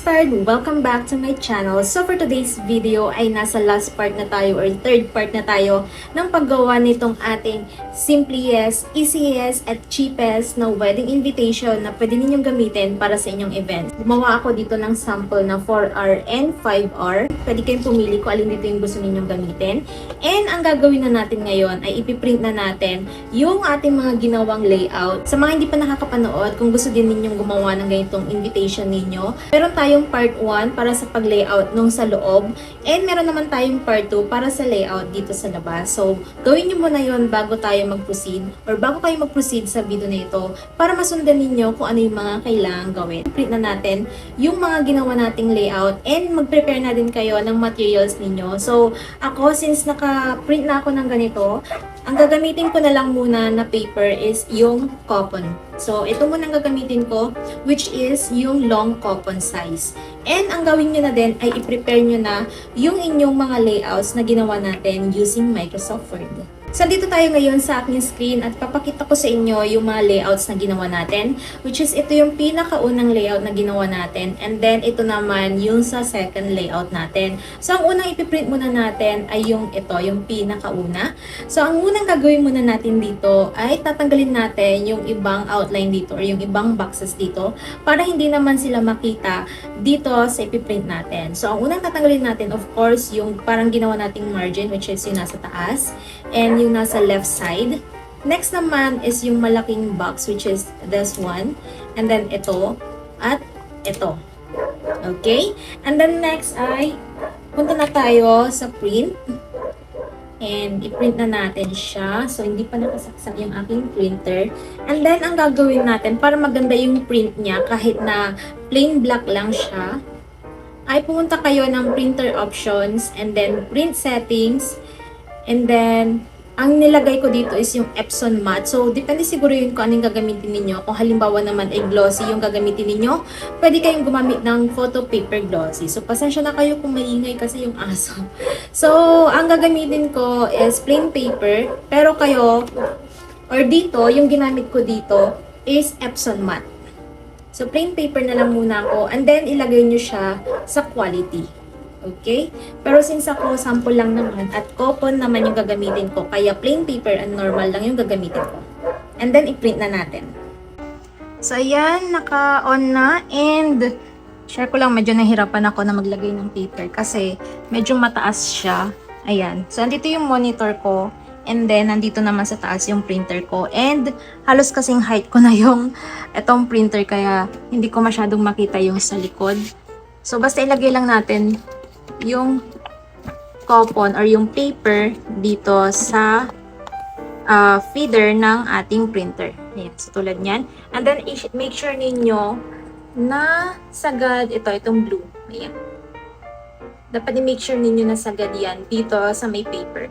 Inspired! Welcome back to my channel. So for today's video ay nasa last part na tayo or third part na tayo ng paggawa nitong ating simplest, easiest at cheapest na wedding invitation na pwede ninyong gamitin para sa inyong event. Gumawa ako dito ng sample na 4R and 5R. Pwede kayong pumili kung alin dito yung gusto ninyong gamitin. And ang gagawin na natin ngayon ay ipiprint na natin yung ating mga ginawang layout. Sa mga hindi pa nakakapanood, kung gusto din ninyong gumawa ng ganitong invitation ninyo, meron tayong part 1 para sa pag-layout nung sa loob, and meron naman tayong part 2 para sa layout dito sa labas. So, gawin nyo muna yon bago tayo mag-proceed or bago kayo mag-proceed sa video na ito para masundan ninyo kung ano yung mga kailangang gawin. Print na natin yung mga ginawa nating layout and mag-prepare na din kayo ng materials ninyo. So, ako, since naka-print na ako ng ganito, ang gagamitin ko na lang muna na paper is yung coupon. So, ito muna ang gagamitin ko, which is yung long coupon size. And ang gawin nyo na din ay i-prepare nyo na yung inyong mga layouts na ginawa natin using Microsoft Word. So, dito tayo ngayon sa aking screen at papakita ko sa inyo yung mga layouts na ginawa natin, which is ito yung pinakaunang layout na ginawa natin, and then ito naman yung sa second layout natin. So, ang unang ipiprint muna natin ay yung ito, yung pinakauna. So, ang unang gagawin muna natin dito ay tatanggalin natin yung ibang outline dito or yung ibang boxes dito para hindi naman sila makita dito sa ipiprint natin. So, ang unang tatanggalin natin, of course, yung parang ginawa nating margin, which is yung nasa taas, and yung nasa left side. Next naman is yung malaking box, which is this one. And then ito at ito. Okay? And then next ay punta na tayo sa print. And i-print na natin siya. So, hindi pa nakasaksak yung aking printer. And then, ang gagawin natin para maganda yung print niya kahit na plain black lang siya, ay pumunta kayo ng printer options and then print settings. And then, ang nilagay ko dito is yung Epson matte. So, depende siguro yun kung anong gagamitin ninyo. Kung halimbawa naman ay glossy yung gagamitin ninyo, pwede kayong gumamit ng photo paper glossy. So, pasensya na kayo kung maingay kasi yung aso. So, ang gagamitin ko is plain paper. Pero kayo, or dito, yung ginamit ko dito is Epson matte. So, plain paper na lang muna ako. And then, ilagay nyo siya sa quality. Okay? Pero since ako, sample lang naman at coupon naman yung gagamitin ko, kaya plain paper and normal lang yung gagamitin ko. And then, i-print na natin. So, ayan, naka-on na. And, share ko lang, medyo nahirapan ako na maglagay ng paper kasi medyo mataas siya. Ayan. So, andito yung monitor ko. And then, nandito naman sa taas yung printer ko. And, halos kasing height ko na yung itong printer, kaya hindi ko masyadong makita yung sa likod. So, basta ilagay lang natin yung coupon or yung paper dito sa feeder ng ating printer. Ayan, so tulad niyan. And then, make sure ninyo na sagad itong blue. Ayan. Dapat i-make sure ninyo na sagad yan dito sa may paper.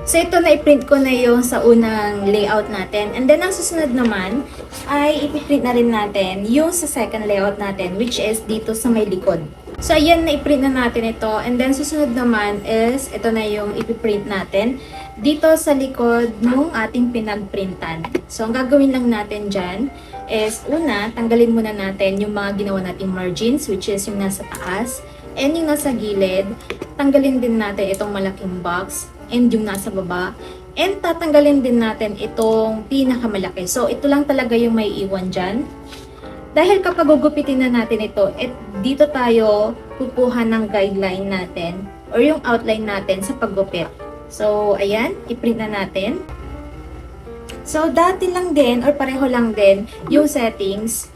So, ito na i-print ko na yung sa unang layout natin. And then, ang susunod naman ay i-print na rin natin yung sa second layout natin, which is dito sa may likod. So, ayan, na-print na natin ito. And then, susunod naman is, ito na yung ipiprint natin dito sa likod ng ating pinagprintan. So, ang gagawin lang natin dyan is, una, tanggalin muna natin yung mga ginawa nating margins, which is yung nasa taas, and yung nasa gilid. Tanggalin din natin itong malaking box, and yung nasa baba. And tatanggalin din natin itong pinakamalaki. So, ito lang talaga yung may iwan dyan. Dahil kapag gugupitin na natin ito, dito tayo kukuha ng guideline natin or yung outline natin sa paggupit. So, ayan, i-print na natin. So, dati lang din or pareho lang din yung settings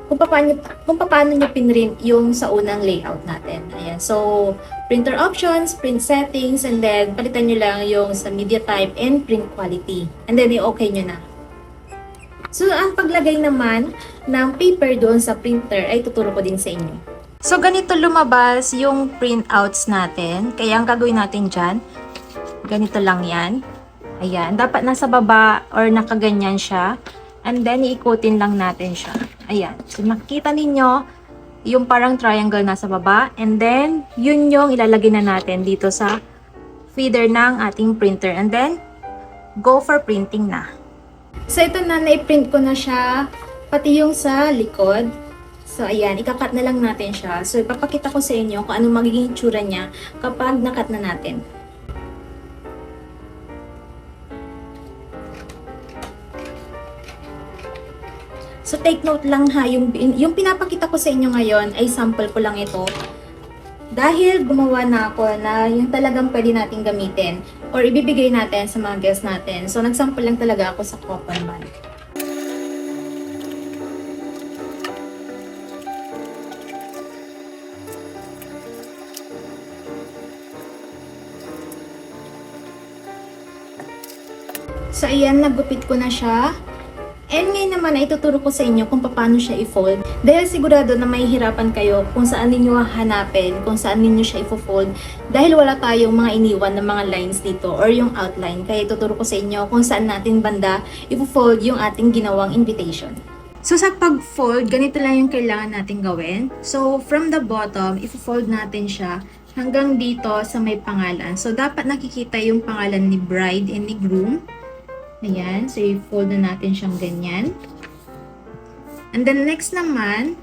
kung paano nyo pinrint yung sa unang layout natin. Ayan, so, printer options, print settings, and then palitan nyo lang yung sa media type and print quality. And then, i-okay nyo na. So, ang paglagay naman ng paper doon sa printer ay tuturo ko din sa inyo. So, ganito lumabas yung printouts natin. Kaya ang gagawin natin dyan, ganito lang yan. Ayan, dapat nasa baba or nakaganyan siya. And then, iikutin lang natin siya. Ayan. So, makikita ninyo yung parang triangle nasa baba. And then, yun yung ilalagay na natin dito sa feeder ng ating printer. And then, go for printing na. So, ito na, na-print ko na siya, pati yung sa likod. So, ayan, ikakat na lang natin siya. So, ipapakita ko sa inyo kung ano magiging tsura niya kapag nakat na natin. So, take note lang ha, yung pinapakita ko sa inyo ngayon ay sample ko lang ito. Dahil gumawa na ako na yung talagang pwede natin gamitin or ibibigay natin sa mga guests natin. So, nagsample lang talaga ako sa cotton bud. So, ayan, nagupit ko na siya. And ngayon naman ay ituturo ko sa inyo kung paano siya i-fold. Dahil sigurado na mahihirapan kayo kung saan ninyo hanapin, kung saan ninyo siya i-fold. Dahil wala tayong mga iniwan na mga lines dito or yung outline. Kaya ituturo ko sa inyo kung saan natin banda i-fold yung ating ginawang invitation. So sa pag-fold, ganito lang yung kailangan natin gawin. So from the bottom, i-fold natin siya hanggang dito sa may pangalan. So dapat nakikita yung pangalan ni bride and ni groom. Ayan, so i-fold na natin siyang ganyan. And then next naman,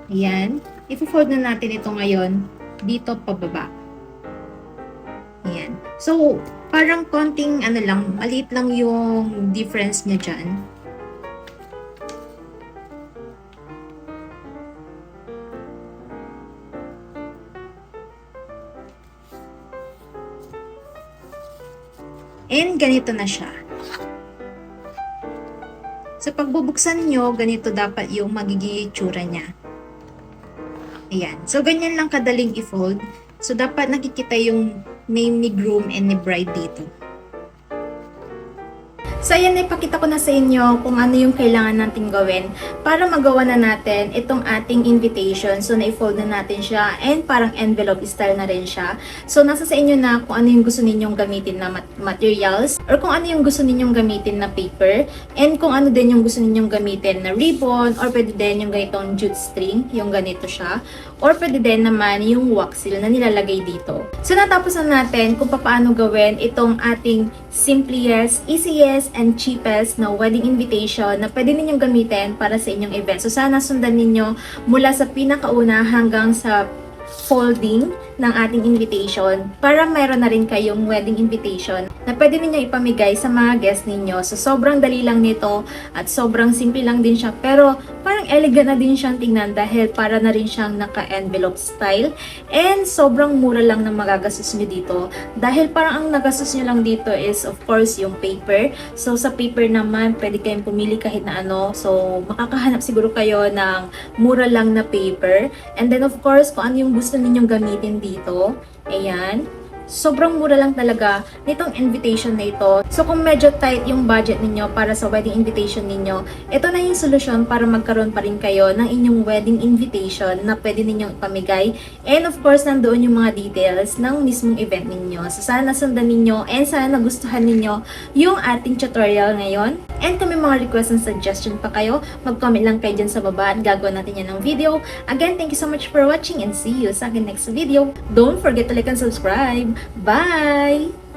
ayan, i-fold na natin ito ngayon dito pababa. Ayan. So, parang konting ano lang, maliit lang yung difference niya dyan. And ganito na siya. So, pagbubuksan nyo, ganito dapat yung magiging itsura niya. Ayan. So, ganyan lang kadaling i-fold. So, dapat nakikita yung name ni groom and ni bride dito. So, ayan, ipakita ko na sa inyo kung ano yung kailangan natin gawin para magawa na natin itong ating invitation. So, na-fold na natin siya and parang envelope style na rin siya. So, nasa sa inyo na kung ano yung gusto ninyong gamitin na materials or kung ano yung gusto ninyong gamitin na paper and kung ano din yung gusto ninyong gamitin na ribbon or pwede din yung ganitong jute string, yung ganito siya. Or pwede din naman yung wax seal na nilalagay dito. So, natapos na natin kung paano gawin itong ating simplest, easiest, and cheapest na wedding invitation na pwede ninyong gamitin para sa inyong event. So, sana sundan ninyo mula sa pinakauna hanggang sa folding ng ating invitation para mayroon na rin kayong wedding invitation na pwede ninyo ipamigay sa mga guests ninyo. So, sobrang dali lang nito at sobrang simple lang din siya. Pero, parang elegant na din siyang tingnan dahil para na rin siyang naka-envelope style. And, sobrang mura lang ng magagastos nyo dito. Dahil parang ang nagastos nyo lang dito is, of course, yung paper. So, sa paper naman, pwede kayong pumili kahit na ano. So, makakahanap siguro kayo ng mura lang na paper. And then, of course, kung ano yung gusto ninyong gamitin dito. Ayan. Sobrang mura lang talaga nitong invitation na ito. So kung medyo tight yung budget ninyo para sa wedding invitation ninyo, ito na yung solusyon para magkaroon pa rin kayo ng inyong wedding invitation na pwede ninyong ipamigay. And of course, nandoon yung mga details ng mismong event ninyo. So sana sundan ninyo and sana nagustuhan ninyo yung ating tutorial ngayon. And kung may mga request and suggestion pa kayo, mag-comment lang kayo dyan sa baba at gagawin natin yan ng video. Again, thank you so much for watching and see you sa akin next video. Don't forget to like and subscribe. Bye!